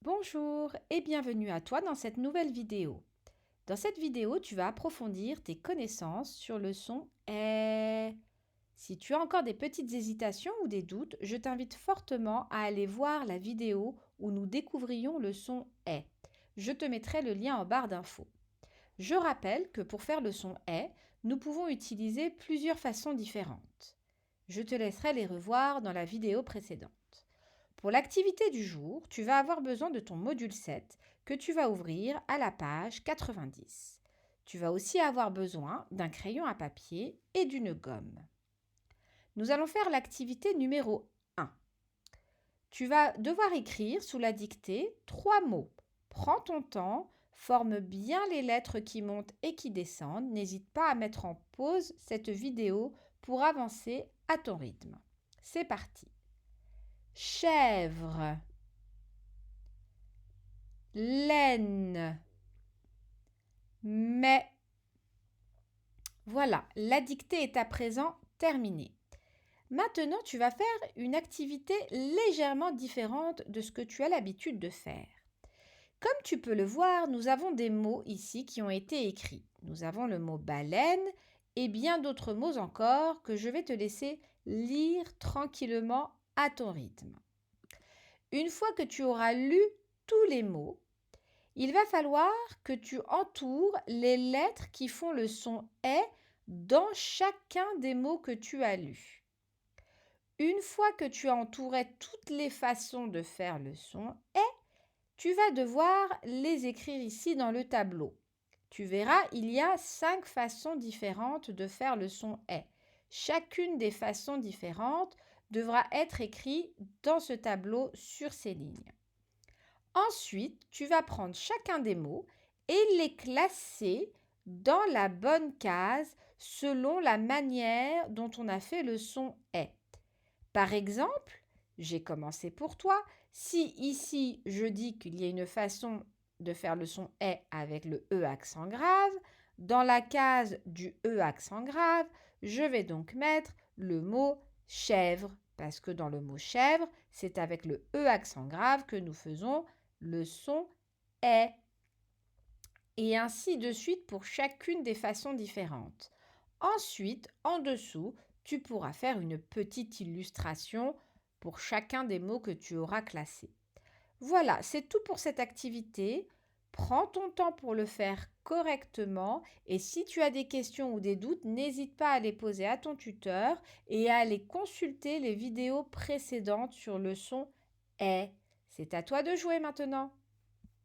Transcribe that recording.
Bonjour et bienvenue à toi dans cette nouvelle vidéo. Dans cette vidéo, tu vas approfondir tes connaissances sur le son est. Si tu as encore des petites hésitations ou des doutes, je t'invite fortement à aller voir la vidéo où nous découvrions le son est. Je te mettrai le lien en barre d'infos. Je rappelle que pour faire le son est, nous pouvons utiliser plusieurs façons différentes. Je te laisserai les revoir dans la vidéo précédente. Pour l'activité du jour, tu vas avoir besoin de ton module 7 que tu vas ouvrir à la page 90. Tu vas aussi avoir besoin d'un crayon à papier et d'une gomme. Nous allons faire l'activité numéro 1. Tu vas devoir écrire sous la dictée 3 mots. Prends ton temps, forme bien les lettres qui montent et qui descendent. N'hésite pas à mettre en pause cette vidéo pour avancer à ton rythme. C'est parti. Chèvre, laine, mais. Voilà, la dictée est à présent terminée. Maintenant, tu vas faire une activité légèrement différente de ce que tu as l'habitude de faire. Comme tu peux le voir, nous avons des mots ici qui ont été écrits. Nous avons le mot baleine et bien d'autres mots encore que je vais te laisser lire tranquillement à ton rythme. Une fois que tu auras lu tous les mots, il va falloir que tu entoures les lettres qui font le son est dans chacun des mots que tu as lus. Une fois que tu as entouré toutes les façons de faire le son est, tu vas devoir les écrire ici dans le tableau. Tu verras, il y a 5 façons différentes de faire le son est. Chacune des façons différentes devra être écrite dans ce tableau sur ces lignes. Ensuite, tu vas prendre chacun des mots et les classer dans la bonne case selon la manière dont on a fait le son est. Par exemple, j'ai commencé pour toi. Si ici je dis qu'il y a une façon de faire le son est avec le E accent grave, dans la case du E accent grave, je vais donc mettre le mot chèvre parce que dans le mot chèvre, c'est avec le E accent grave que nous faisons le son est. Et ainsi de suite pour chacune des façons différentes. Ensuite, en dessous, tu pourras faire une petite illustration pour chacun des mots que tu auras classés. Voilà, c'est tout pour cette activité. Prends ton temps pour le faire correctement et si tu as des questions ou des doutes, n'hésite pas à les poser à ton tuteur et à aller consulter les vidéos précédentes sur le son est. C'est à toi de jouer maintenant.